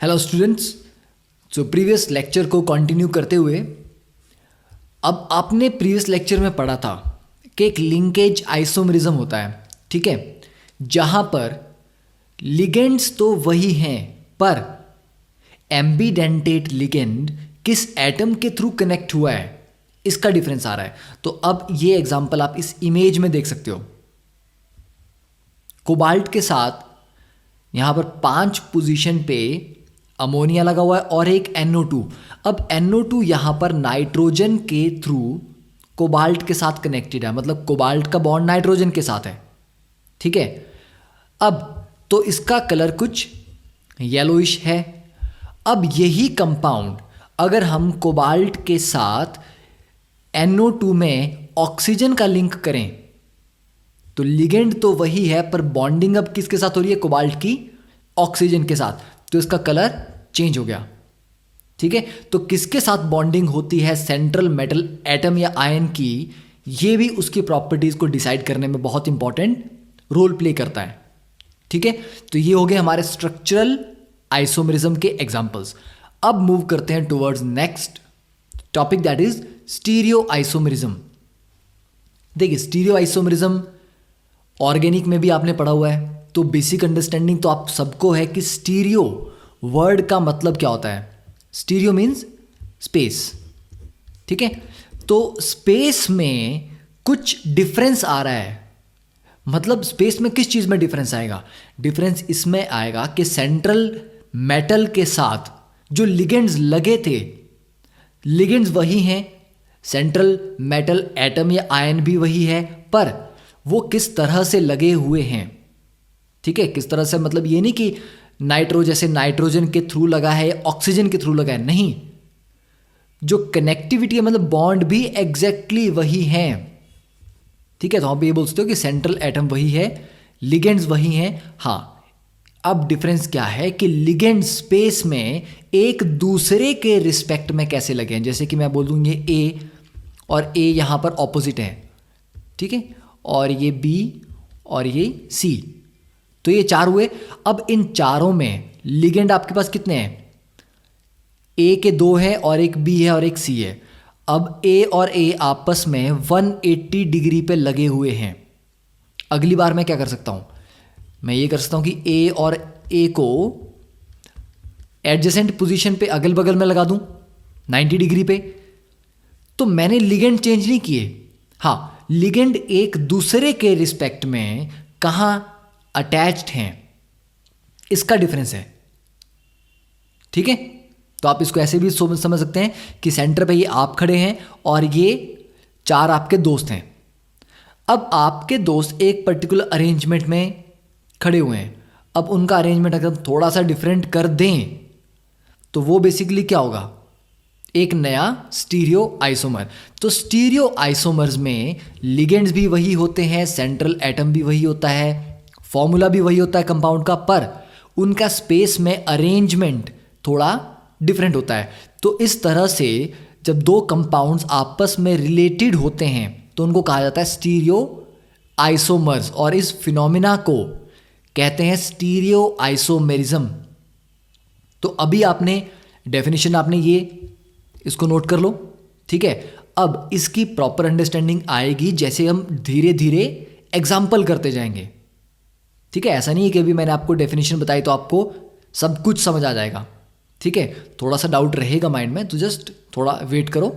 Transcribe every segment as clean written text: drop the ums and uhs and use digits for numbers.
Hello students. So previous lecture को continue करते हुए अब आपने प्रीवियस लेक्चर में पढ़ा था कि एक लिंकेज आइसोमरिज्म होता है, ठीक है, जहाँ पर लिगेंड्स तो वही हैं पर एम्बीडेंटेट लिगेंड किस एटम के थ्रू कनेक्ट हुआ है इसका डिफरेंस आ रहा है। तो अब ये एग्जांपल आप इस इमेज में देख सकते हो। कोबाल्ट के साथ यहाँ पर 5 पोजीशन पे अमोनिया लगा हुआ है और एक NO2। अब NO2 यहाँ पर नाइट्रोजन के थ्रू कोबाल्ट के साथ कनेक्टेड है, मतलब कोबाल्ट का बॉन्ड नाइट्रोजन के साथ है, ठीक है। अब तो इसका कलर कुछ येलोइश है। अब यही कंपाउंड अगर हम कोबाल्ट के साथ NO2 में ऑक्सीजन का लिंक करें तो लिगेंड तो वही है पर बॉन्डिंग अब किसके साथ हो रही है? कोबाल्ट की ऑक्सीजन के साथ, तो इसका कलर चेंज हो गया, ठीक है। तो किसके साथ बॉन्डिंग होती है सेंट्रल मेटल एटम या आयन की, ये भी उसकी प्रॉपर्टीज को डिसाइड करने में बहुत इंपॉर्टेंट रोल प्ले करता है, ठीक है। तो ये हो गए हमारे स्ट्रक्चरल आइसोमरिज्म के एग्जांपल्स। अब मूव करते हैं towards next topic, that is stereo isomerism. देखिए स्टीरियो आइसोमरिज्म ऑर्गेनिक में भी आपने पढ़ा हुआ है, तो बेसिक अंडरस्टैंडिंग तो आप सबको है कि स्टीरियो वर्ड का मतलब क्या होता है। स्टीरियो मीन्स स्पेस, ठीक है। तो स्पेस में कुछ डिफरेंस आ रहा है, मतलब स्पेस में किस चीज़ में डिफरेंस आएगा? डिफरेंस इसमें आएगा कि सेंट्रल मेटल के साथ जो लिगेंड्स लगे थे, लिगेंड्स वही हैं, सेंट्रल मेटल एटम या आयन भी वही है, पर वो किस तरह से लगे हुए हैं, ठीक है। किस तरह से मतलब ये नहीं कि जैसे नाइट्रोजन के थ्रू लगा है या ऑक्सीजन के थ्रू लगा है, नहीं। जो कनेक्टिविटी है मतलब बॉन्ड भी एग्जैक्टली वही है, ठीक है। तो आप ये बोल सकते हो कि सेंट्रल एटम वही है, लिगेंड्स वही हैं। हाँ, अब डिफरेंस क्या है कि लिगेंड स्पेस में एक दूसरे के रिस्पेक्ट में कैसे लगे हैं। जैसे कि मैं बोल दूँ ये ए और ए यहाँ पर ऑपोजिट है, ठीक है, और ये बी और ये सी, तो ये 4 हुए। अब इन चारों में लिगेंड आपके पास कितने हैं? ए के 2 है और एक बी है और एक सी है। अब ए और ए आपस में 180 डिग्री पे लगे हुए हैं। अगली बार मैं क्या कर सकता हूं? मैं ये कर सकता हूं कि ए और ए को एडजेसेंट पोजीशन पे अगल बगल में लगा दूं 90 डिग्री पे। तो मैंने लिगेंड चेंज नहीं किए। हाँ, लिगेंड एक दूसरे के रिस्पेक्ट में कहां अटैच्ड हैं, इसका डिफरेंस है, ठीक है। तो आप इसको ऐसे भी समझ सकते हैं कि सेंटर पे ये आप खड़े हैं और ये 4 आपके दोस्त हैं। अब आपके दोस्त एक पर्टिकुलर अरेंजमेंट में खड़े हुए हैं। अब उनका अरेंजमेंट अगर हम थोड़ा सा डिफरेंट कर दें तो वो बेसिकली क्या होगा? एक नया स्टीरियो आइसोमर। तो स्टीरियो आइसोमर्स में लिगेंड्स भी वही होते हैं, सेंट्रल एटम भी वही होता है, फॉर्मूला भी वही होता है कंपाउंड का, पर उनका स्पेस में अरेंजमेंट थोड़ा डिफरेंट होता है। तो इस तरह से जब 2 कंपाउंड्स आपस में रिलेटेड होते हैं तो उनको कहा जाता है स्टीरियो आइसोमर्स, और इस फिनोमिना को कहते हैं स्टीरियो आइसोमेरिज्म। तो अभी आपने डेफिनेशन आपने ये इसको नोट कर लो, ठीक है। अब इसकी प्रॉपर अंडरस्टैंडिंग आएगी जैसे हम धीरे धीरे एग्जाम्पल करते जाएंगे, ठीक है। ऐसा नहीं है कि अभी मैंने आपको डेफिनेशन बताई तो आपको सब कुछ समझ आ जाएगा, ठीक है। थोड़ा सा डाउट रहेगा माइंड में, तो जस्ट थोड़ा वेट करो,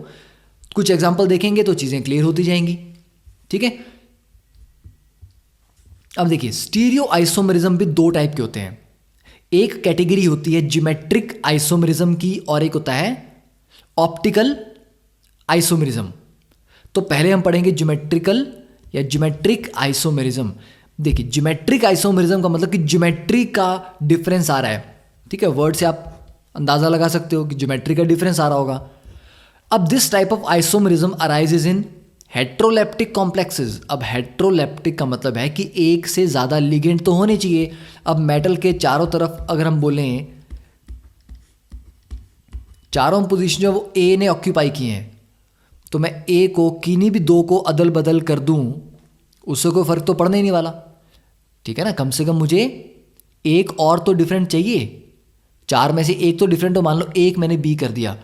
कुछ एग्जांपल देखेंगे तो चीज़ें क्लियर होती जाएंगी, ठीक है। अब देखिए स्टीरियो आइसोमरिज्म भी 2 टाइप के होते हैं। एक कैटेगरी होती है ज्योमेट्रिक आइसोमरिज्म की और एक होता है ऑप्टिकल आइसोमरिज्म। तो पहले हम पढ़ेंगे ज्योमेट्रिकल या ज्योमेट्रिक आइसोमरिज्म। देखिए ज्योमेट्रिक आइसोमरिज्म का मतलब कि ज्योमेट्री का डिफरेंस आ रहा है, ठीक है। वर्ड से आप अंदाजा लगा सकते हो कि ज्योमेट्री का डिफरेंस आ रहा होगा। अब this type of isomerism arises in heteroleptic complexes. अब हेट्रोलेप्टिक का मतलब है कि एक से ज़्यादा लिगेंड तो होने चाहिए। अब मेटल के चारों तरफ अगर हम बोलें, चारों पोजीशन जो वो ए ने ऑक्यूपाई किए हैं, तो मैं ए को किन्हीं भी 2 को अदल बदल कर दूं, उससे कोई फर्क तो पड़ने ही नहीं वाला, ठीक है ना। कम से कम मुझे एक और तो डिफरेंट चाहिए, 4 में से एक तो डिफरेंट हो, मान लो एक मैंने बी कर दिया,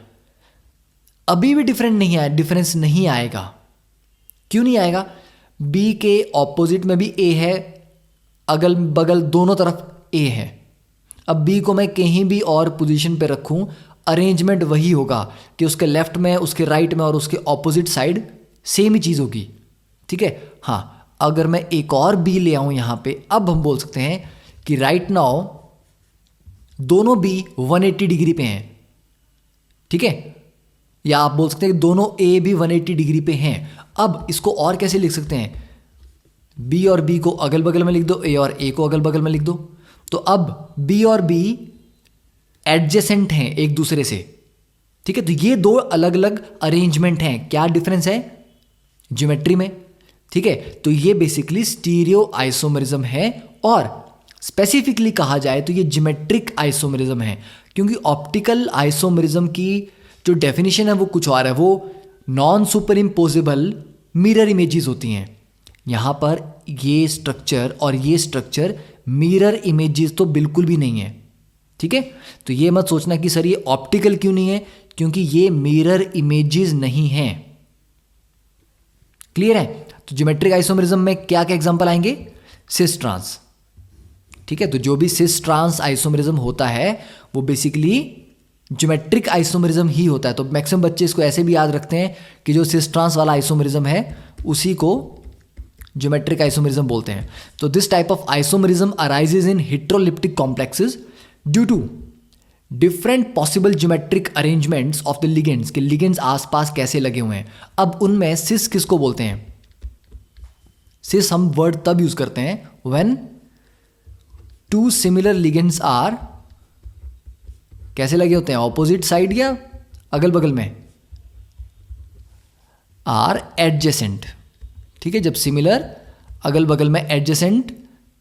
अभी भी डिफरेंट नहीं आया, डिफरेंस नहीं आएगा। क्यों नहीं आएगा? बी के ऑपोजिट में भी ए है, अगल बगल दोनों तरफ ए है। अब बी को मैं कहीं भी और पोजीशन पे रखूं, अरेंजमेंट वही होगा कि उसके लेफ्ट में, उसके राइट में और उसके ऑपोजिट साइड सेम ही चीज़ होगी। ठीक है। हाँ, अगर मैं एक और बी ले आऊं यहाँ पे, अब हम बोल सकते हैं कि राइट नाउ दोनों बी 180 डिग्री पे हैं। ठीक है। या आप बोल सकते हैं कि दोनों ए भी 180 डिग्री पे हैं। अब इसको और कैसे लिख सकते हैं? बी और बी को अगल बगल में लिख दो, ए और ए को अगल बगल में लिख दो। तो अब बी और बी एडजेसेंट हैं एक दूसरे से। ठीक है। तो ये दो अलग अलग अरेंजमेंट हैं। क्या डिफरेंस है? ज्योमेट्री में। ठीक है। तो ये बेसिकली स्टीरियो आइसोमरिज्म है, और स्पेसिफिकली कहा जाए तो ये ज्योमेट्रिक आइसोमरिज्म है, क्योंकि ऑप्टिकल आइसोमरिज्म की जो डेफिनेशन है वो कुछ और है। वो non super imposable mirror images होती हैं। यहाँ पर ये स्ट्रक्चर और ये स्ट्रक्चर मिरर इमेजेस तो बिल्कुल भी नहीं है। ठीक है। तो ये मत सोचना कि सर ये ऑप्टिकल क्यों नहीं है, क्योंकि ये मिरर इमेजेस नहीं हैं। क्लियर है? तो ज्योमेट्रिक आइसोमरिज्म में क्या क्या एग्जांपल आएंगे? Cis trans. ठीक है। तो जो भी सिस ट्रांस आइसोमरिज्म होता है वो बेसिकली ज्योमेट्रिक आइसोमरिज्म ही होता है। तो मैक्सिमम बच्चे इसको ऐसे भी याद रखते हैं कि जो सिस ट्रांस वाला आइसोमरिज्म है उसी को ज्योमेट्रिक आइसोमरिज्म बोलते हैं। तो this type of isomerism arises in heteroleptic complexes due to different possible geometric arrangements of the ligands, के लिगेंड्स आसपास कैसे लगे हुए हैं। अब उनमें सिस किसको बोलते हैं? सिस हम वर्ड तब यूज करते हैं when two similar ligands are, कैसे लगे होते हैं? ऑपोजिट साइड या अगल बगल में? Are adjacent. ठीक है। जब सिमिलर, अगल बगल में, एडजेसेंट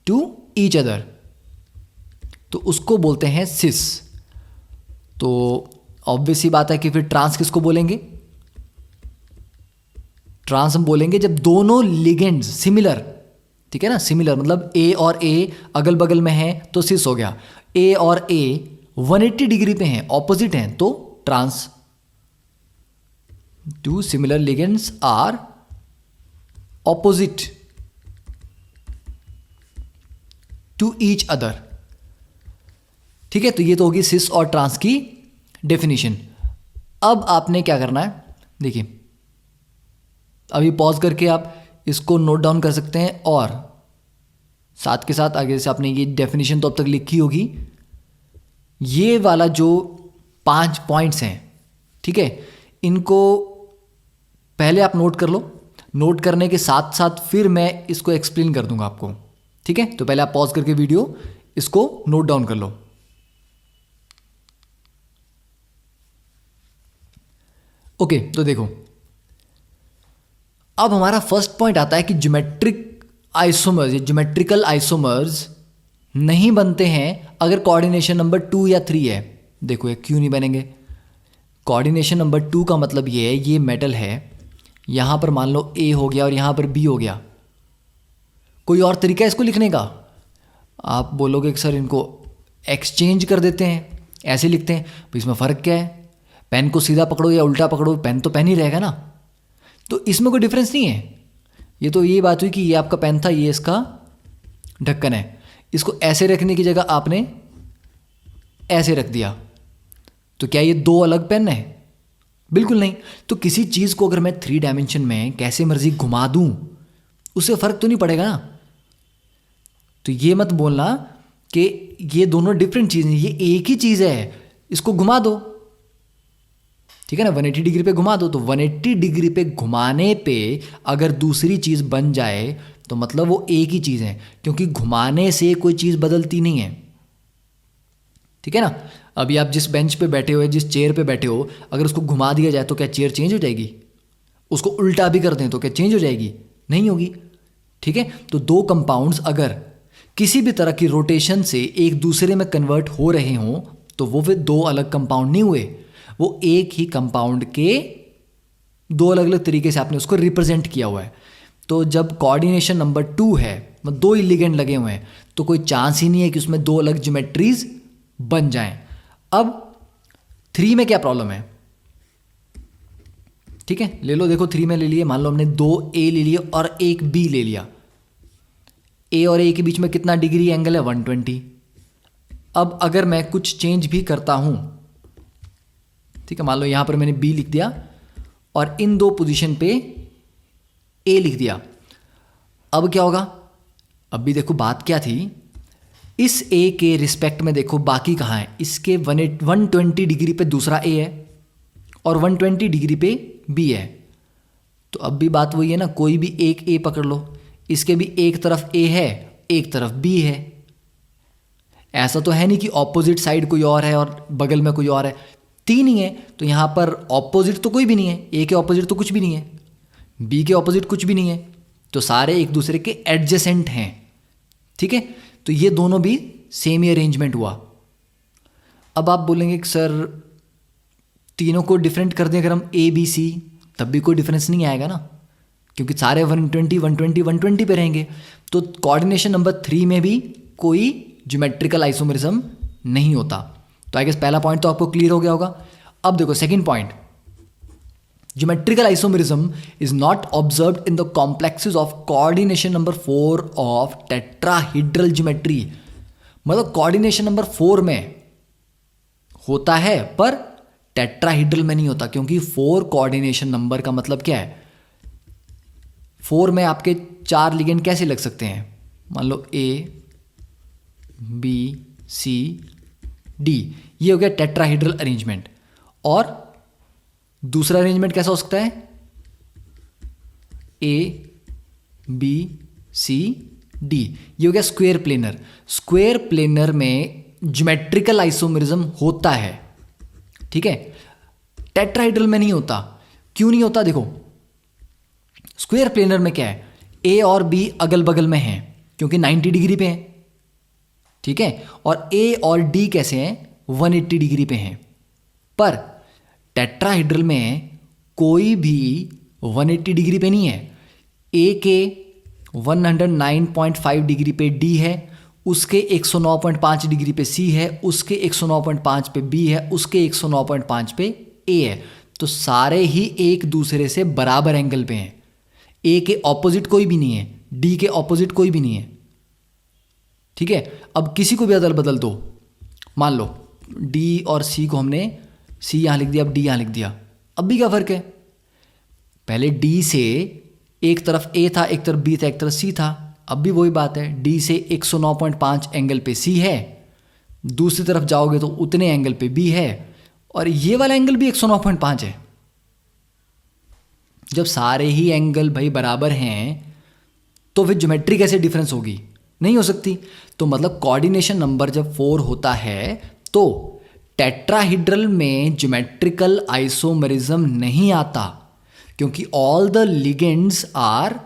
टू ईच अदर, तो उसको बोलते हैं सिस। तो ऑब्वियस ही बात है कि फिर ट्रांस किसको बोलेंगे? ट्रांस हम बोलेंगे जब दोनों लिगेंड्स सिमिलर, ठीक है ना, सिमिलर मतलब ए और ए अगल बगल में है तो सिस हो गया। ए और ए 180 डिग्री पे हैं, ऑपोजिट हैं, तो trans. Two similar ligands are opposite to each other. ठीक है। तो ये तो होगी सिस और ट्रांस की डेफिनेशन। अब आपने क्या करना है, देखिए अभी पॉज करके आप इसको नोट डाउन कर सकते हैं, और साथ के साथ आगे से आपने ये डेफिनेशन तो अब तक लिखी होगी। ये वाला जो 5 पॉइंट्स हैं, ठीक है, इनको पहले आप नोट कर लो। नोट करने के साथ साथ फिर मैं इसको एक्सप्लेन कर दूंगा आपको। ठीक है। तो पहले आप पॉज करके वीडियो इसको नोट डाउन कर लो। ओके। तो देखो, अब हमारा फर्स्ट पॉइंट आता है कि ज्योमेट्रिक आइसोमर्स, ज्योमेट्रिकल आइसोमर्स नहीं बनते हैं अगर कोऑर्डिनेशन नंबर 2 या 3 है। देखो ये क्यों नहीं बनेंगे? कोऑर्डिनेशन नंबर 2 का मतलब ये है, ये मेटल है, यहाँ पर मान लो ए हो गया और यहाँ पर बी हो गया। कोई और तरीका है इसको लिखने का? आप बोलोगे कि सर इनको एक्सचेंज कर देते हैं, ऐसे लिखते हैं। तो इसमें फ़र्क क्या है? पेन को सीधा पकड़ो या उल्टा पकड़ो, पेन तो पेन ही रहेगा ना। तो इसमें कोई डिफरेंस नहीं है। ये तो ये बात हुई कि ये आपका पेन था, ये इसका ढक्कन है। इसको ऐसे रखने की जगह आपने ऐसे रख दिया, तो क्या ये 2 अलग पेन है? बिल्कुल नहीं। तो किसी चीज़ को अगर मैं 3 डायमेंशन में कैसे मर्जी घुमा दूं, उससे फ़र्क तो नहीं पड़ेगा ना। तो ये मत बोलना कि ये दोनों डिफरेंट चीज़ें, ये एक ही चीज़ है, इसको घुमा दो। ठीक है ना, 180 डिग्री पे घुमा दो। तो 180 डिग्री पे घुमाने पे अगर दूसरी चीज़ बन जाए तो मतलब वो एक ही चीज़ है, क्योंकि घुमाने से कोई चीज़ बदलती नहीं है। ठीक है ना। अभी आप जिस बेंच पे बैठे हो, जिस चेयर पे बैठे हो, अगर उसको घुमा दिया जाए तो क्या चेयर चेंज हो जाएगी? उसको उल्टा भी कर दें तो क्या चेंज हो जाएगी? नहीं होगी। ठीक है। तो 2 कंपाउंड्स अगर किसी भी तरह की रोटेशन से एक दूसरे में कन्वर्ट हो रहे हों तो वो फिर 2 अलग कंपाउंड नहीं हुए, वो एक ही कंपाउंड के 2 अलग अलग तरीके से आपने उसको रिप्रेजेंट किया हुआ है। तो जब कोऑर्डिनेशन नंबर 2 है, मतलब 2 ही लिगेंड लगे हुए हैं, तो कोई चांस ही नहीं है कि उसमें 2 अलग ज्योमेट्रीज बन जाएं। अब 3 में क्या प्रॉब्लम है, ठीक है, ले लो, देखो 3 में ले लिए, मान लो हमने 2 ए ले लिए और एक बी ले लिया। ए और ए के बीच में कितना डिग्री एंगल है, 120। अब अगर मैं कुछ चेंज भी करता हूं, ठीक है, मान लो यहां पर मैंने बी लिख दिया और इन 2 पोजीशन पे ए लिख दिया, अब क्या होगा, अब भी देखो बात क्या थी, इस ए के रिस्पेक्ट में देखो बाकी कहाँ है, इसके 120 डिग्री पे दूसरा ए है और 120 डिग्री पे बी है। तो अब भी बात वही है ना, कोई भी एक ए पकड़ लो, इसके भी एक तरफ ए है एक तरफ बी है। ऐसा तो है नहीं कि ऑपोजिट साइड कोई और है और बगल में कोई और है, 3 ही है, तो यहाँ पर ऑपोजिट तो कोई भी नहीं है, ए के ऑपोजिट तो कुछ भी नहीं है, बी के ऑपोजिट कुछ भी नहीं है, तो सारे एक दूसरे के एडजेसेंट हैं, ठीक है। तो ये दोनों भी सेम ही अरेंजमेंट हुआ। अब आप बोलेंगे कि सर तीनों को डिफरेंट कर दें अगर हम ए बी सी, तब भी कोई डिफरेंस नहीं आएगा ना, क्योंकि सारे 120 120 120 पे रहेंगे। तो कोऑर्डिनेशन नंबर 3 में भी कोई ज्योमेट्रिकल आइसोमेरिज्म नहीं होता। तो आई गेस पहला पॉइंट तो आपको क्लियर हो गया होगा। अब देखो second point, geometrical isomerism is not observed in the complexes of coordination number 4 of tetrahedral geometry. मतलब कोऑर्डिनेशन नंबर 4 में होता है पर टेट्राहीड्रल में नहीं होता, क्योंकि 4 कोऑर्डिनेशन नंबर का मतलब क्या है, 4 में आपके 4 लिगेंड कैसे लग सकते हैं, मान लो ए बी सी डी, ये हो गया टेट्राहीड्रल अरेंजमेंट। और दूसरा अरेंजमेंट कैसा हो सकता है, ए बी सी डी, ये हो गया स्क्वायर प्लेनर। स्क्वायर प्लेनर में ज्योमेट्रिकल आइसोमेरिज्म होता है, ठीक है, टेट्राहीड्रल में नहीं होता। क्यों नहीं होता, देखो स्क्वायर प्लेनर में क्या है, ए और बी अगल बगल में हैं क्योंकि 90 डिग्री पे हैं, ठीक है, और ए और डी कैसे हैं, 180 डिग्री पे हैं। पर टेट्राहीड्रल में कोई भी 180 डिग्री पे नहीं है, ए के 109.5 डिग्री पे डी है, उसके 109.5 डिग्री पे सी है, उसके 109.5 पे बी है, उसके 109.5 पे ए है। तो सारे ही एक दूसरे से बराबर एंगल पे हैं, ए के ऑपोजिट कोई भी नहीं है, डी के ऑपोजिट कोई भी नहीं है, ठीक है। अब किसी को भी अदल बदल दो, मान लो डी और सी को हमने सी यहाँ लिख दिया, अब डी यहाँ लिख दिया, अब भी क्या फ़र्क है, पहले डी से एक तरफ ए था, एक तरफ बी था, एक तरफ सी था, अब भी वही बात है, डी से 109.5 एंगल पे सी है, दूसरी तरफ जाओगे तो उतने एंगल पे बी है, और ये वाला एंगल भी 109.5 है। जब सारे ही एंगल भाई बराबर हैं तो फिर ज्योमेट्री कैसे डिफरेंस होगी, नहीं हो सकती। तो मतलब कोऑर्डिनेशन नंबर जब 4 होता है तो टेट्राहीड्रल में ज्योमेट्रिकल आइसोमेरिज्म नहीं आता, क्योंकि all the ligands are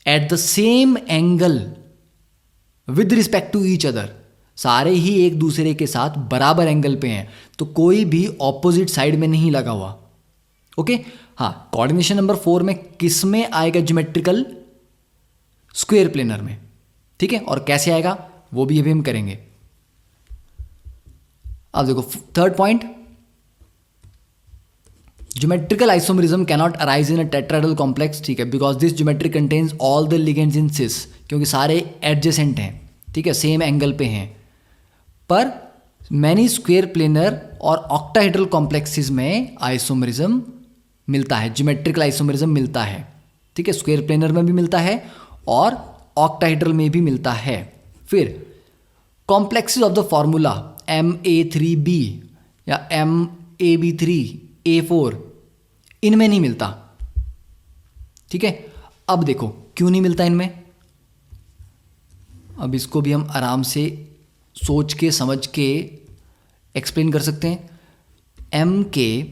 at the same angle with respect to each other, सारे ही एक दूसरे के साथ बराबर एंगल पे हैं, तो कोई भी ऑपोजिट साइड में नहीं लगा हुआ, ओके। हाँ, कोऑर्डिनेशन नंबर 4 में किस में आएगा ज्योमेट्रिकल, स्क्वायर प्लेनर में, ठीक है, और कैसे आएगा वो भी अभी हम करेंगे। अब देखो third point, geometrical isomerism cannot arise in a tetrahedral complex, ठीक है, because this geometry contains all the ligands in cis, क्योंकि सारे एडजेसेंट हैं, ठीक है, सेम एंगल पे हैं। पर मैनी स्क्वायर प्लेनर और ऑक्टाहेड्रल कॉम्प्लेक्सेस में आइसोमेरिज्म मिलता है, ज्योमेट्रिकल आइसोमेरिज्म मिलता है, ठीक है, स्क्वायर प्लेनर में भी मिलता है और ऑक्टाहेड्रल में भी मिलता है। फिर complexes of the formula MA3B या MAB3A4 इनमें नहीं मिलता, ठीक है। अब देखो क्यों नहीं मिलता इनमें, अब इसको भी हम आराम से सोच के समझ के एक्सप्लेन कर सकते हैं। M के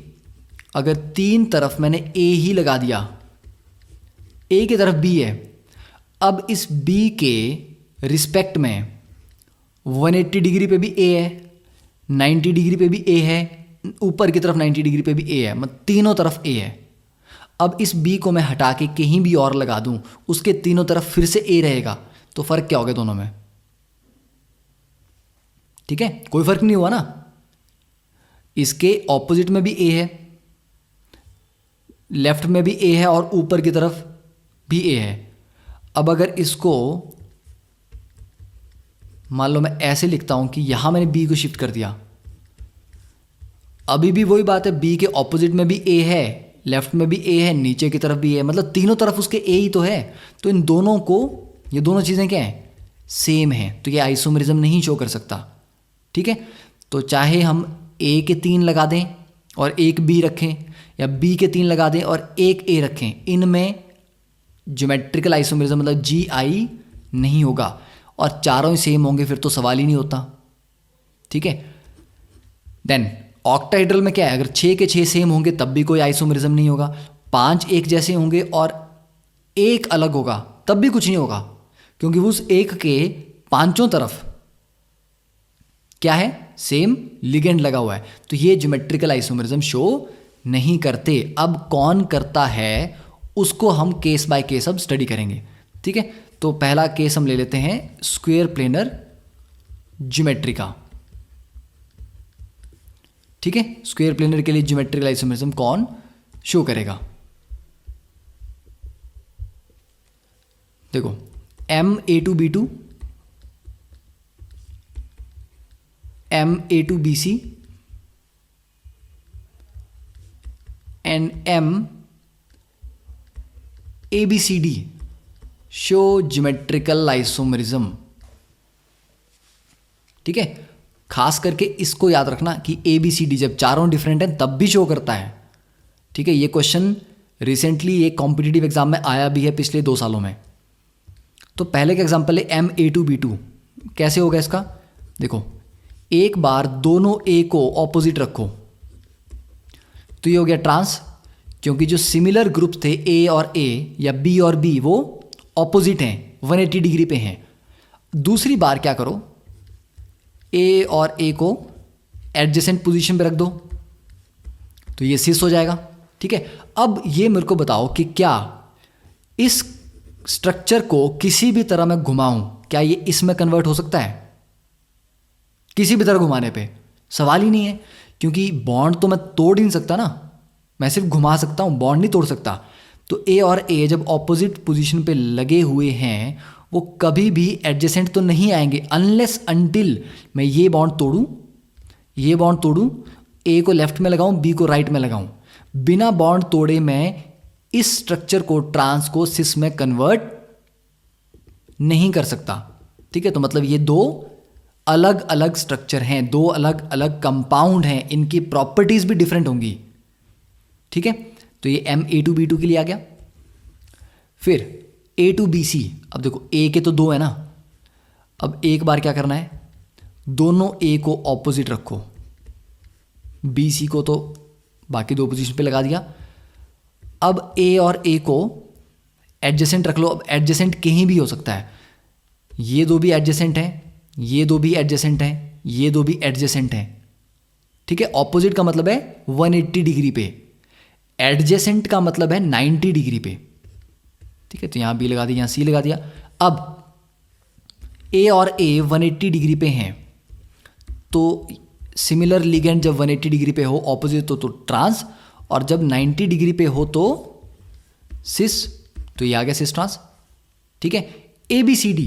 अगर 3 तरफ मैंने A ही लगा दिया, A की तरफ B है, अब इस B के रिस्पेक्ट में 180 डिग्री पे भी A है, 90 डिग्री पे भी A है, ऊपर की तरफ 90 डिग्री पे भी A है, मतलब तीनों तरफ A है। अब इस B को मैं हटा के कहीं भी और लगा दूं, उसके तीनों तरफ फिर से A रहेगा, तो फ़र्क क्या हो गया दोनों में, ठीक है, कोई फ़र्क नहीं हुआ ना, इसके ऑपोजिट में भी ए है, लेफ्ट में भी ए है और ऊपर की तरफ भी ए है। अब अगर इसको मान लो मैं ऐसे लिखता हूं कि यहां मैंने बी को शिफ्ट कर दिया, अभी भी वही बात है, बी के ऑपोजिट में भी ए है, लेफ्ट में भी ए है, नीचे की तरफ भी ए है, मतलब तीनों तरफ उसके ए ही तो है। तो इन दोनों को, ये दोनों चीज़ें क्या हैं, सेम है, तो ये आइसोमेरिज्म नहीं शो कर सकता। ठीक है, तो चाहे हम ए के 3 लगा दें और एक बी रखें, या बी के 3 लगा दें और एक ए रखें, इनमें ज्योमेट्रिकल आइसोमेरिज्म मतलब जी आई नहीं होगा, और चारों ही सेम होंगे फिर तो सवाल ही नहीं होता। ठीक है, देन ऑक्टाहेड्रल में क्या है, अगर 6 के 6 सेम होंगे तब भी कोई आइसोमेरिज्म नहीं होगा, 5 एक जैसे होंगे और एक अलग होगा तब भी कुछ नहीं होगा, क्योंकि उस एक के पांचों तरफ क्या है, सेम लिगेंड लगा हुआ है, तो ये ज्योमेट्रिकल आइसोमेरिज्म शो नहीं करते। अब कौन करता है उसको हम केस बाय केस अब स्टडी करेंगे। ठीक है, तो पहला केस हम ले लेते हैं स्क्वायर प्लेनर ज्योमेट्री का। ठीक है, स्क्वायर प्लेनर के लिए ज्योमेट्रिकल आइसोमेरिज्म कौन शो करेगा। देखो MA2B2, MA2BC and MABCD show geometrical isomerism. ठीक है, खास करके इसको याद रखना कि ABCD जब चारों डिफरेंट हैं तब भी शो करता है। ठीक है, ये क्वेश्चन रिसेंटली एक कॉम्पिटिटिव एग्जाम में आया भी है पिछले 2 सालों में। तो पहले का एग्जाम्पल है MA2B2, कैसे होगा इसका, देखो एक बार दोनों ए को ऑपोजिट रखो तो ये हो गया ट्रांस, क्योंकि जो सिमिलर ग्रुप थे ए और ए या बी और बी वो ऑपोजिट हैं, 180 डिग्री पे हैं। दूसरी बार क्या करो, ए और ए को एडजेसेंट पोजीशन पे रख दो तो ये सिस हो जाएगा। ठीक है, अब ये मेरे को बताओ कि क्या इस स्ट्रक्चर को किसी भी तरह मैं घुमाऊं, क्या ये इसमें कन्वर्ट हो सकता है, किसी भी तरह घुमाने पे सवाल ही नहीं है, क्योंकि बॉन्ड तो मैं तोड़ ही नहीं सकता ना, मैं सिर्फ घुमा सकता हूं, बॉन्ड नहीं तोड़ सकता। तो ए और ए जब ऑपोजिट पोजीशन पे लगे हुए हैं वो कभी भी एडजेसेंट तो नहीं आएंगे, अनलेस अनटिल मैं ये बॉन्ड तोड़ूं, ये बॉन्ड तोड़ूं, ए को लेफ्ट में लगाऊं, बी को राइट में लगाऊं, बिना बॉन्ड तोड़े मैं इस स्ट्रक्चर को, ट्रांस को सिस में कन्वर्ट नहीं कर सकता। ठीक है, तो मतलब ये दो अलग अलग स्ट्रक्चर हैं, दो अलग अलग कंपाउंड हैं, इनकी प्रॉपर्टीज भी डिफरेंट होंगी। ठीक है, तो ये MA2B2 के लिए आ गया। फिर A2BC, अब देखो ए के तो 2 है ना, अब एक बार क्या करना है, दोनों ए को ऑपोजिट रखो, BC को तो बाकी 2 पोजीशन पे लगा दिया। अब ए और ए को एडजेसेंट रख लो, अब एडजेसेंट कहीं भी हो सकता है, ये 2 भी एडजेसेंट हैं, ये 2 भी एडजेसेंट हैं, ये 2 भी एडजेसेंट हैं। ठीक है, ऑपोजिट का मतलब है 180 डिग्री पे, एडजेसेंट का मतलब है 90 डिग्री पे। ठीक है, तो यहां बी लगा दिया, यहां सी लगा दिया। अब ए और ए 180 डिग्री पे हैं, तो सिमिलर लिगेंड जब 180 डिग्री पे हो ऑपोजिट तो ट्रांस, और जब 90 डिग्री पे हो तो सिस, तो ये आ गया सिस ट्रांस। ठीक है, ABCD,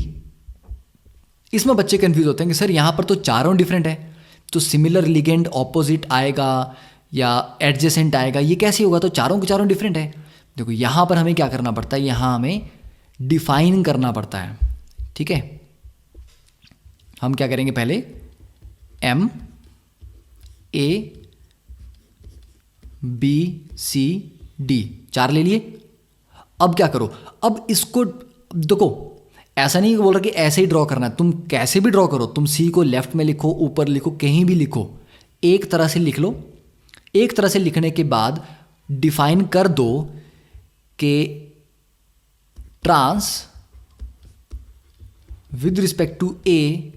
इसमें बच्चे कंफ्यूज होते हैं कि सर यहां पर तो चारों डिफरेंट है, तो सिमिलर लिगेंड ऑपोजिट आएगा या एडजेसेंट आएगा, ये कैसे होगा, तो चारों के चारों डिफरेंट है। देखो यहां पर हमें क्या करना पड़ता है, यहां हमें डिफाइन करना पड़ता है। ठीक है, हम क्या करेंगे, पहले MABCD 4 ले लिए। अब क्या करो, अब इसको देखो, ऐसा नहीं बोल रहा कि ऐसे ही ड्रॉ करना है, तुम कैसे भी ड्रॉ करो, तुम सी को लेफ्ट में लिखो, ऊपर लिखो, कहीं भी लिखो, एक तरह से लिख लो। एक तरह से लिखने के बाद डिफाइन कर दो कि trans with respect to A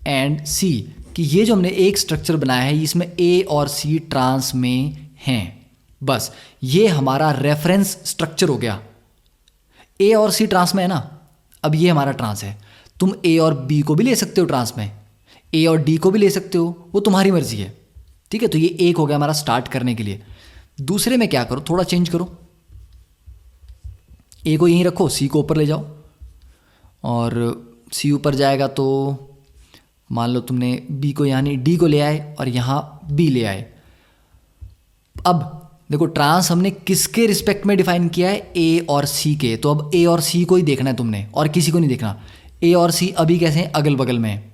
and C, कि ये जो हमने एक स्ट्रक्चर बनाया है इसमें ए और सी ट्रांस में हैं, बस ये हमारा रेफरेंस स्ट्रक्चर हो गया। ए और सी ट्रांस में है ना, अब ये हमारा ट्रांस है। तुम ए और बी को भी ले सकते हो ट्रांस में, ए और डी को भी ले सकते हो, वो तुम्हारी मर्जी है। ठीक है, तो ये एक हो गया हमारा स्टार्ट करने के लिए। दूसरे में क्या करो, थोड़ा चेंज करो, ए को यहीं रखो, सी को ऊपर ले जाओ, और सी ऊपर जाएगा तो मान लो तुमने बी को यानी डी को ले आए और यहाँ बी ले आए। अब देखो ट्रांस हमने किसके रिस्पेक्ट में डिफाइन किया है, ए और सी के, तो अब ए और सी को ही देखना है तुमने और किसी को नहीं देखना। ए और सी अभी कैसे हैं, अगल बगल में है,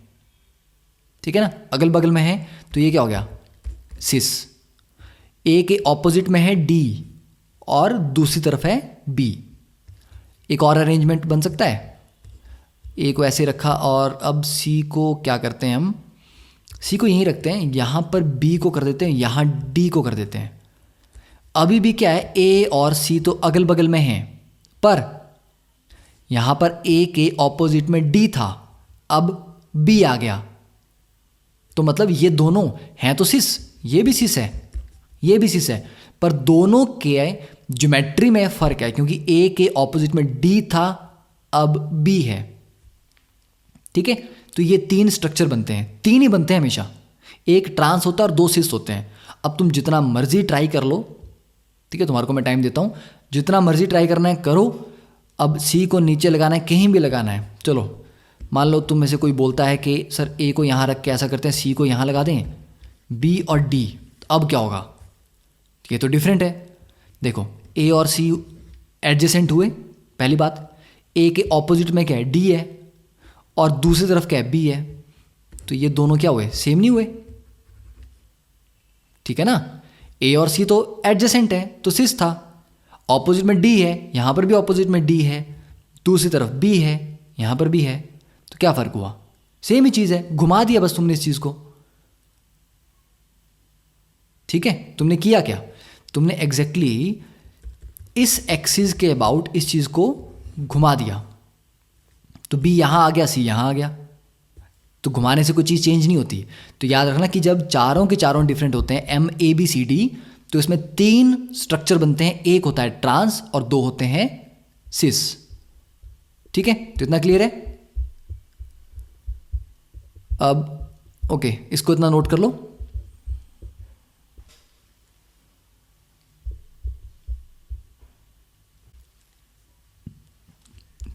ठीक है ना, अगल बगल में है, तो ये क्या हो गया, सिस। ए के ऑपोजिट में है डी और दूसरी तरफ है बी। एक और अरेंजमेंट बन सकता है, ए को ऐसे रखा और अब सी को क्या करते हैं हम, सी को यहीं रखते हैं, यहाँ पर बी को कर देते हैं, यहाँ डी को कर देते हैं। अभी भी क्या है, ए और सी तो अगल बगल में हैं, पर यहाँ पर ए के ऑपोजिट में डी था, अब बी आ गया, तो मतलब ये दोनों हैं तो सिस, ये भी सिस है, ये भी सिस है, पर दोनों के ज्योमेट्री में फर्क है, क्योंकि ए के ऑपोजिट में डी था, अब बी है, ठीक है। तो ये तीन स्ट्रक्चर बनते हैं, तीन ही बनते हैं हमेशा, एक ट्रांस होता है और दो सिस होते हैं। अब तुम जितना मर्जी ट्राई कर लो, ठीक है, तुम्हारे को मैं टाइम देता हूँ, जितना मर्जी ट्राई करना है करो। अब सी को नीचे लगाना है, कहीं भी लगाना है, चलो मान लो तुम में से कोई बोलता है कि सर ए को यहाँ रख के ऐसा करते हैं, सी को यहाँ लगा दें, बी और डी, अब क्या होगा, ये तो डिफरेंट है। देखो ए और सी एडजेसेंट हुए, पहली बात, ए के ऑपोजिट में क्या है, डी है, और दूसरी तरफ क्या है, बी है, तो ये दोनों क्या हुए, सेम नहीं हुए, ठीक है ना। ए और सी तो एडजेसेंट है तो सिस था, ऑपोजिट में डी है, यहां पर भी ऑपोजिट में डी है, दूसरी तरफ बी है, यहां पर भी है, तो क्या फर्क हुआ, सेम ही चीज है, घुमा दिया बस तुमने इस चीज को, ठीक है। तुमने किया क्या, तुमने एग्जैक्टली इस एक्सिस के अबाउट इस चीज को घुमा दिया, तो बी यहां आ गया, सी यहां आ गया, तो घुमाने से कोई चीज़ चेंज नहीं होती। तो याद रखना कि जब चारों के चारों डिफरेंट होते हैं, M A B C D, तो इसमें तीन स्ट्रक्चर बनते हैं, एक होता है ट्रांस और दो होते हैं सिस, ठीक है। तो इतना क्लियर है। अब ओके, इसको इतना नोट कर लो।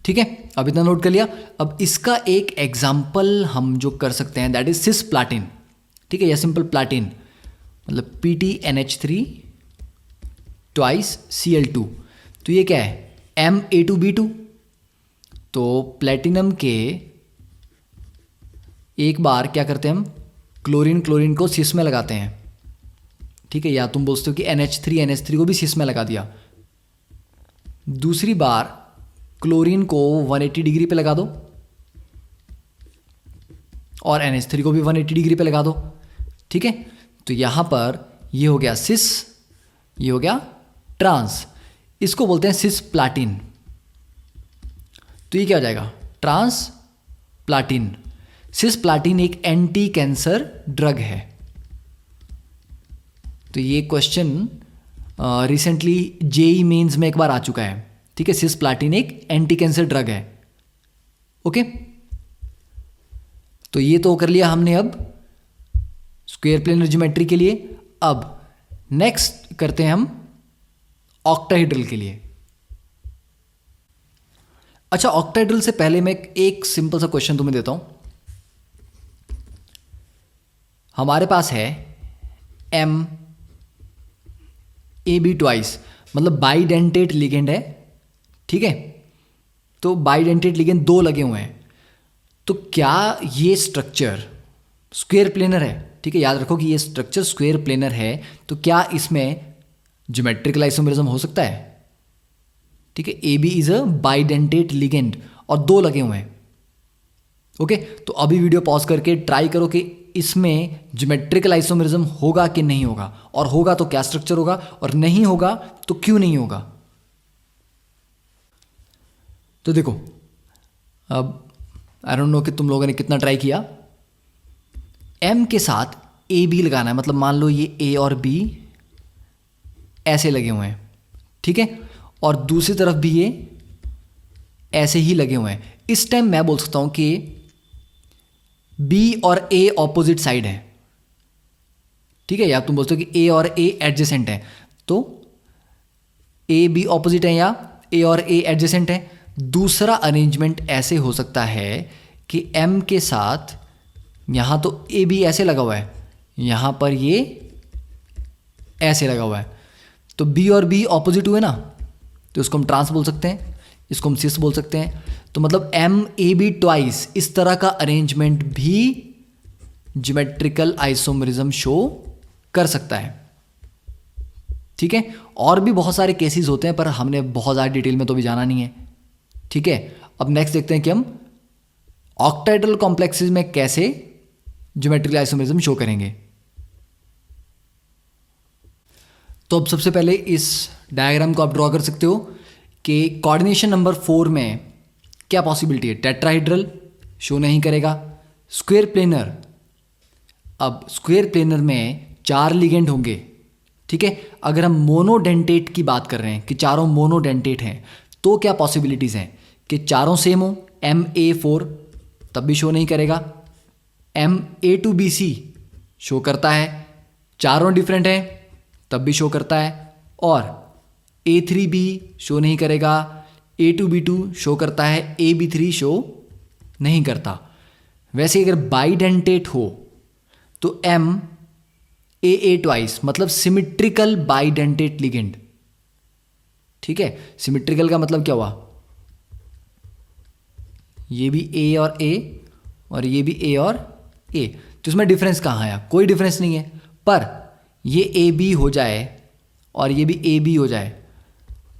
ठीक है, अब इतना नोट कर लिया। अब इसका एक एग्जाम्पल हम जो कर सकते हैं, दैट इज सिस प्लाटिन, ठीक है, या सिंपल प्लाटिन, मतलब PTNH3 ट्वाइस Cl2। तो ये क्या है, Ma2B2। तो प्लेटिनम के एक बार क्या करते हैं हम, क्लोरीन को सिस में लगाते हैं, ठीक है, या तुम बोलते हो कि NH3 को भी सिस में लगा दिया। दूसरी बार क्लोरीन को 180 डिग्री पे लगा दो और NH3 को भी 180 डिग्री पे लगा दो, ठीक है। तो यहां पर ये हो गया सिस, ये हो गया ट्रांस, इसको बोलते हैं सिस प्लाटिन। तो ये क्या हो जाएगा, ट्रांस प्लाटिन। सिस प्लाटिन एक एंटी कैंसर ड्रग है। तो ये क्वेश्चन रिसेंटली जेई मेंस में एक बार आ चुका है, ठीक है। सिस प्लाटिन एक एंटी कैंसर ड्रग है, ओके। तो ये तो कर लिया हमने अब स्क्वायर प्लेनर ज्योमेट्री के लिए। अब नेक्स्ट करते हैं हम ऑक्टाहेड्रल के लिए। अच्छा, ऑक्टाहेड्रल से पहले मैं एक सिंपल सा क्वेश्चन तुम्हें देता हूं। हमारे पास है MAB ट्वाइस, मतलब बाइडेंटेट लिगेंड है, ठीक है। तो बाइडेंटेट लिगेंड दो लगे हुए हैं, तो क्या ये स्ट्रक्चर स्क्वायर प्लेनर है, ठीक है। याद रखो कि ये स्ट्रक्चर स्क्वायर प्लेनर है, तो क्या इसमें ज्योमेट्रिकल आइसोमेरिज्म हो सकता है, ठीक है। AB is a bidentate ligand और दो लगे हुए हैं, ओके। तो अभी वीडियो पॉज करके ट्राई करो कि इसमें ज्योमेट्रिकल आइसोमेरिज्म होगा कि नहीं होगा, और होगा तो क्या स्ट्रक्चर होगा, और नहीं होगा तो क्यों नहीं होगा। तो देखो, अब आई डोंट नो कि तुम लोगों ने कितना ट्राई किया। M के साथ AB लगाना है, मतलब मान लो ये A और B ऐसे लगे हुए हैं, ठीक है, और दूसरी तरफ भी ये ऐसे ही लगे हुए हैं। इस टाइम मैं बोल सकता हूं कि B और A ऑपोजिट साइड है, ठीक है, या तुम बोलते हो कि ए और ए एडजेसेंट है, तो ए बी ऑपोजिट है या ए और ए एडजेसेंट है। दूसरा अरेंजमेंट ऐसे हो सकता है कि एम के साथ यहाँ तो ए बी ऐसे लगा हुआ है, यहाँ पर ये ऐसे लगा हुआ है, तो बी और बी ऑपोजिट हुए ना, तो इसको हम ट्रांस बोल सकते हैं, इसको हम सिस बोल सकते हैं। तो मतलब एम ए बी ट्वाइस, इस तरह का अरेंजमेंट भी ज्योमेट्रिकल आइसोमरिज्म शो कर सकता है। ठीक है, और भी बहुत सारे केसेस होते हैं, पर हमने बहुत ज़्यादा डिटेल में तो भी जाना नहीं है। ठीक है, अब नेक्स्ट देखते हैं कि हम ऑक्टाहेड्रल कॉम्प्लेक्सेस में कैसे ज्योमेट्रिकल आइसोमरिज्म शो करेंगे। तो अब सबसे पहले इस डायग्राम को आप ड्रॉ कर सकते हो कि कोऑर्डिनेशन नंबर 4 में क्या पॉसिबिलिटी है। टेट्राहेड्रल शो नहीं करेगा। स्क्वायर प्लेनर, अब स्क्वायर प्लेनर में 4 लिगेंड होंगे। ठीक है, अगर हम मोनोडेंटेट की बात कर रहे हैं कि चारों मोनोडेंटेट हैं, तो क्या पॉसिबिलिटीज़ हैं कि चारों सेम हो, MA4 तब भी शो नहीं करेगा। MA2BC शो करता है, चारों डिफरेंट हैं तब भी शो करता है, और A3B शो नहीं करेगा, A2B2 शो करता है, AB3 शो नहीं करता। वैसे अगर बाइडेंटेट हो तो MAA ट्वाइस, मतलब सिमिट्रिकल बाइडेंटेट लिगेंड। ठीक है, सिमिट्रिकल का मतलब क्या हुआ, ये भी A और A और ये भी A और A, तो इसमें डिफरेंस कहाँ आया, कोई डिफरेंस नहीं है। पर ये AB हो जाए और ये भी AB हो जाए,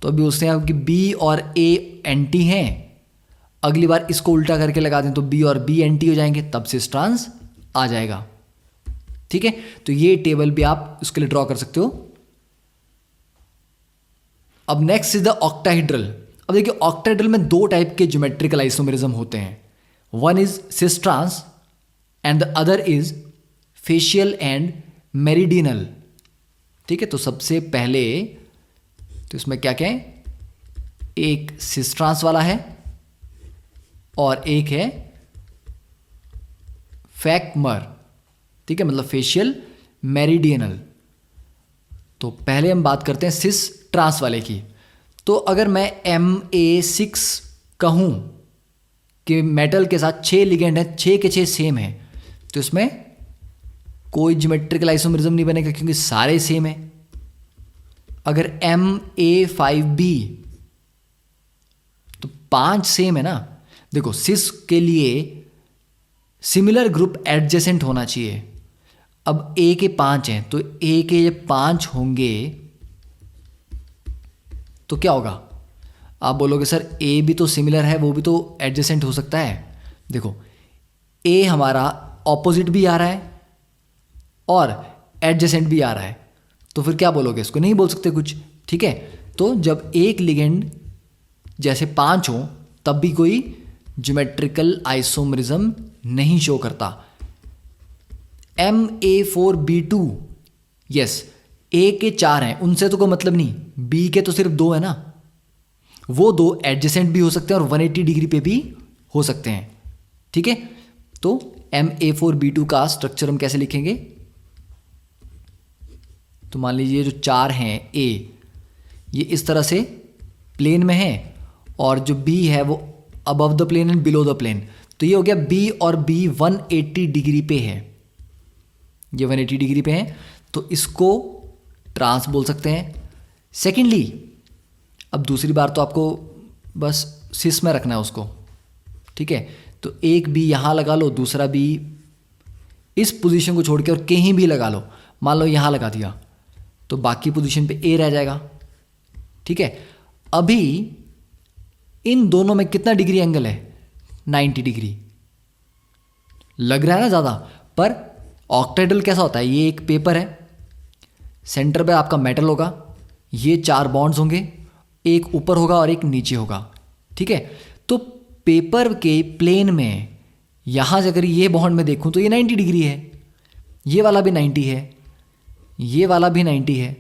तो अभी उसने आप कि B और A एंटी हैं, अगली बार इसको उल्टा करके लगा दें तो B और B एंटी हो जाएंगे, तब सिस ट्रांस आ जाएगा। ठीक है, तो ये टेबल भी आप उसके लिए ड्रॉ कर सकते हो। अब नेक्स्ट इज द ऑक्टाहेड्रल। अब देखिए, ऑक्टाहेड्रल में 2 टाइप के ज्योमेट्रिकल आइसोमेरिज्म होते हैं। One is cis trans and the other is facial and meridional. ठीक है, तो सबसे पहले तो इसमें क्या क्या है, एक सिस ट्रांस वाला है और एक है फैक्मर। ठीक है, मतलब फेशियल मेरिडियनल। तो पहले हम बात करते हैं सिस ट्रांस वाले की। तो अगर मैं MA6 कहूं कि मेटल के साथ 6 लिगेंड है, 6 के 6 सेम है, तो इसमें कोई ज्योमेट्रिकल आइसोमेरिज्म नहीं बनेगा क्योंकि सारे सेम है। अगर MA5B, तो 5 सेम है ना। देखो, सिस के लिए सिमिलर ग्रुप एडजेसेंट होना चाहिए। अब A के 5 हैं, तो A के जब 5 होंगे तो क्या होगा, आप बोलोगे सर A भी तो सिमिलर है, वो भी तो एडजेसेंट हो सकता है। देखो, A हमारा ऑपोजिट भी आ रहा है और एडजेसेंट भी आ रहा है, तो फिर क्या बोलोगे, इसको नहीं बोल सकते कुछ। ठीक है, तो जब एक लिगेंड जैसे 5 हो तब भी कोई ज्योमेट्रिकल आइसोमेरिज्म नहीं शो करता। MA4B2, यस, A के 4 हैं, उनसे तो कोई मतलब नहीं, B के तो सिर्फ 2 है ना, वो 2 एडजेसेंट भी हो सकते हैं और 180 डिग्री पे भी हो सकते हैं। ठीक है, तो MA4B2 का स्ट्रक्चर हम कैसे लिखेंगे, तो मान लीजिए जो 4 हैं A, ये इस तरह से प्लेन में है और जो B है वो above the plane and below the plane, तो ये हो गया B और B 180 डिग्री पे है, ये 180 डिग्री पे है, तो इसको ट्रांस बोल सकते हैं। सेकेंडली, अब दूसरी बार तो आपको बस सिस में रखना है उसको। ठीक है, तो एक B यहाँ लगा लो, दूसरा B इस पोजीशन को छोड़ के और कहीं भी लगा लो, मान लो यहाँ लगा दिया, तो बाकी पोजीशन पे A रह जाएगा। ठीक है, अभी इन दोनों में कितना डिग्री एंगल है, 90 डिग्री लग रहा है ना ज़्यादा। पर ऑक्टाहेड्रल कैसा होता है, ये एक पेपर है, सेंटर पे आपका मेटल होगा, ये 4 बॉन्ड्स होंगे, एक ऊपर होगा और एक नीचे होगा। ठीक है, तो पेपर के प्लेन में यहाँ से अगर ये बॉन्ड में देखूँ तो ये 90 डिग्री है, ये वाला भी 90 है, ये वाला भी 90 है।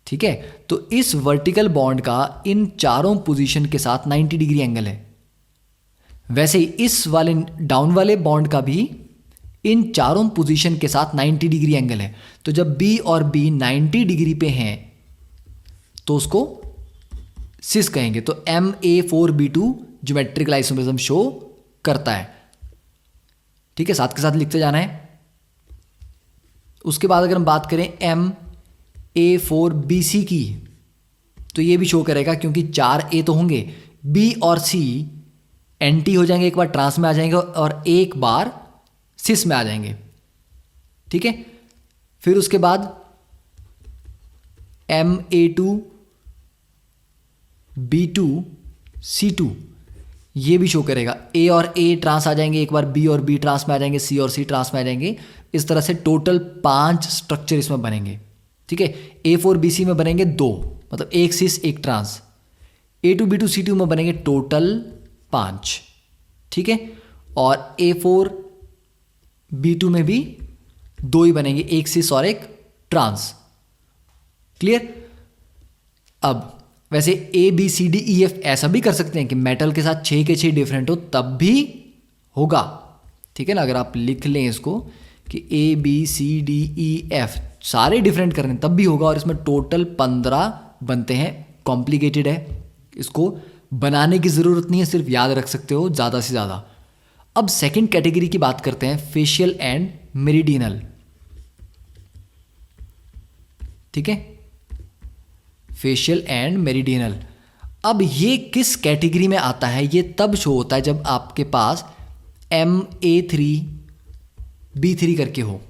ठीक है, तो इस वर्टिकल बॉन्ड का इन चारों पोजीशन के साथ 90 डिग्री एंगल है। वैसे ही इस वाले डाउन वाले बॉन्ड का भी इन चारों पोजीशन के साथ 90 डिग्री एंगल है। तो जब बी और बी 90 डिग्री पे हैं तो उसको सिस कहेंगे। तो Ma4B2 ज्योमेट्रिकल आइसोमरिज्म शो करता है। ठीक है, साथ के साथ लिखते जाना है। उसके बाद अगर हम बात करें Ma4BC की, तो ये भी शो करेगा क्योंकि 4 A तो होंगे, B और C एंटी हो जाएंगे, एक बार ट्रांस में आ जाएंगे और एक बार सिस में आ जाएंगे। ठीक है, फिर उसके बाद Ma2B2C2 ये भी शो करेगा। A और A ट्रांस आ जाएंगे, एक बार B और B ट्रांस में आ जाएंगे, C और C ट्रांस में आ जाएंगे। इस तरह से टोटल 5 स्ट्रक्चर इसमें बनेंगे। ठीक है, A4BC में बनेंगे 2, मतलब एक सिस एक ट्रांस। A2B2C2 में बनेंगे टोटल 5। ठीक है, और A4B2 में भी 2 ही बनेंगे, एक सिस और एक ट्रांस। क्लियर। अब वैसे ABCDEF ऐसा भी कर सकते हैं कि मेटल के साथ 6 के 6 डिफरेंट हो, तब भी होगा। ठीक है ना, अगर आप लिख लें इसको कि ABCDEF सारे डिफरेंट कर रहे हैं तब भी होगा, और इसमें टोटल 15 बनते हैं। कॉम्प्लिकेटेड है, इसको बनाने की ज़रूरत नहीं है, सिर्फ याद रख सकते हो ज़्यादा से ज़्यादा। अब सेकंड कैटेगरी की बात करते हैं, फेशियल एंड मेरिडियनल। ठीक है, फेशियल एंड मेरिडियनल। अब ये किस कैटेगरी में आता है? ये तब शो होता है जब आपके पास MA3B3 करके हो।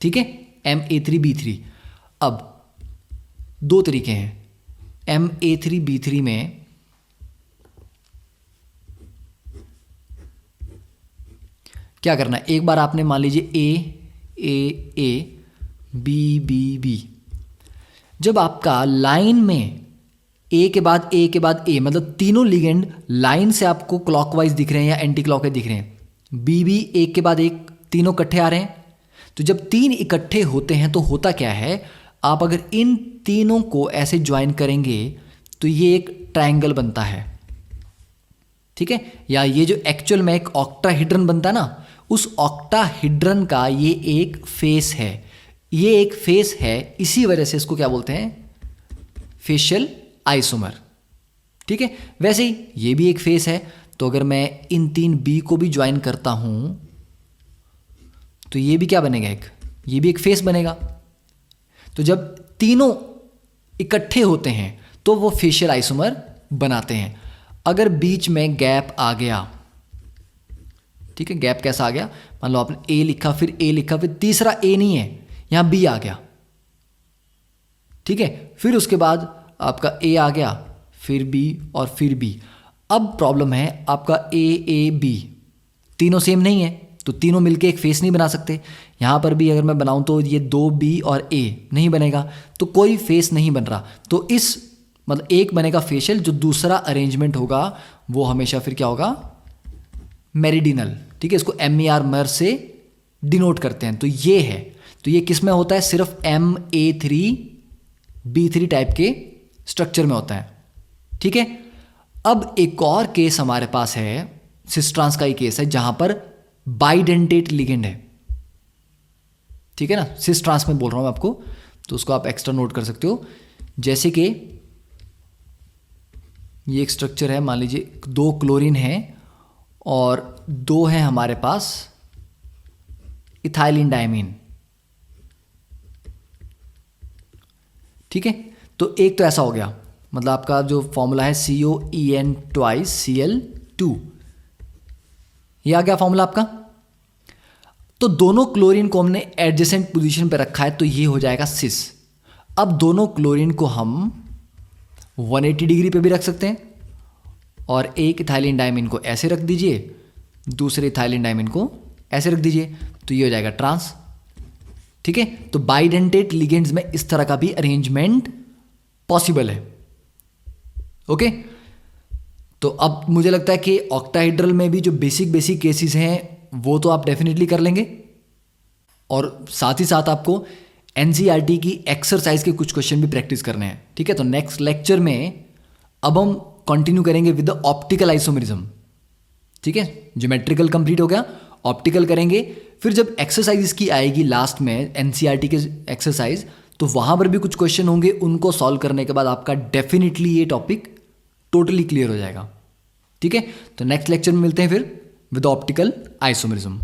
ठीक है, MA3B3। अब 2 तरीके हैं। MA3B3 में क्या करना है, एक बार आपने मान लीजिए AAABBB, जब आपका लाइन में ए के बाद ए के बाद ए, मतलब तीनों लिगेंड लाइन से आपको क्लॉकवाइज दिख रहे हैं या एंटी क्लॉकवाइज दिख रहे हैं, बीबी एक के बाद एक तीनों इकट्ठे आ रहे हैं। तो जब 3 इकट्ठे होते हैं तो होता क्या है, आप अगर इन तीनों को ऐसे ज्वाइन करेंगे तो ये एक ट्रायंगल बनता है। ठीक है, या ये जो एक्चुअल में एक ऑक्टाहेड्रन बनता है ना, उस ऑक्टाहेड्रन का ये एक फेस है। ये एक फेस है, इसी वजह से इसको क्या बोलते हैं, फेशियल आइसोमर। ठीक है, वैसे ही ये भी एक फेस है। तो अगर मैं इन 3 बी को भी ज्वाइन करता हूं तो ये भी क्या बनेगा, ये भी एक फेस बनेगा। तो जब तीनों इकट्ठे होते हैं तो वो फेशियल आइसोमर बनाते हैं। अगर बीच में गैप आ गया, ठीक है, गैप कैसा आ गया, मान लो आपने ए लिखा फिर ए लिखा फिर तीसरा ए नहीं है, यहां बी आ गया। ठीक है, फिर उसके बाद आपका ए आ गया, फिर बी और फिर बी। अब प्रॉब्लम है आपका AAB, तीनों सेम नहीं है तो तीनों मिलके एक फेस नहीं बना सकते। यहां पर भी अगर मैं बनाऊं तो ये 2B और A नहीं बनेगा, तो कोई फेस नहीं बन रहा। तो इस मतलब एक बनेगा फेशियल, जो दूसरा अरेंजमेंट होगा वो हमेशा फिर क्या होगा, मेरिडिनल। ठीक है, इसको MER मर से डिनोट करते हैं। तो ये है, तो ये किस में होता है, सिर्फ MA3B3 टाइप के स्ट्रक्चर में होता है। ठीक है, अब एक और केस हमारे पास है, सिस ट्रांस का ही केस है, जहां पर बाइडेंटेट लिगेंड है। ठीक है ना, सिस ट्रांस में बोल रहा हूं मैं आपको, तो उसको आप एक्स्ट्रा नोट कर सकते हो। जैसे कि ये एक स्ट्रक्चर है, मान लीजिए 2 क्लोरीन है और 2 है हमारे पास इथाइलिन डायमीन। ठीक है, तो एक तो ऐसा हो गया, मतलब आपका जो फॉर्मूला है COEN ट्वाइस Cl2, ये आ गया फॉर्मूला आपका। तो दोनों क्लोरीन को हमने एडजेसेंट पोजीशन पे रखा है, तो ये हो जाएगा सिस। अब दोनों क्लोरीन को हम 180 डिग्री पे भी रख सकते हैं, और एक इथाइलिन डायमीन को ऐसे रख दीजिए, दूसरे इथाइलिन डायमीन को ऐसे रख दीजिए, तो ये हो जाएगा ट्रांस। ठीक है, तो बाइडेंटेट लिगेंड्स में इस तरह का भी अरेंजमेंट पॉसिबल है। ओके, तो अब मुझे लगता है कि ऑक्टाहेड्रल में भी जो बेसिक केसेस हैं वो तो आप डेफिनेटली कर लेंगे, और साथ ही साथ आपको NCERT की एक्सरसाइज के कुछ क्वेश्चन भी प्रैक्टिस करने हैं। ठीक है, तो नेक्स्ट लेक्चर में अब हम कंटिन्यू करेंगे विद द ऑप्टिकल आइसोमेरिज्म। ठीक है, ज्योमेट्रिकल कंप्लीट हो गया, ऑप्टिकल करेंगे, फिर जब एक्सरसाइज इसकी आएगी लास्ट में एनसीईआरटी के एक्सरसाइज, तो वहाँ पर भी कुछ क्वेश्चन होंगे, उनको सॉल्व करने के बाद आपका डेफिनेटली ये टॉपिक टोटली क्लियर हो जाएगा। ठीक है, तो नेक्स्ट लेक्चर में मिलते हैं फिर विद ऑप्टिकल आइसोमेरिज्म।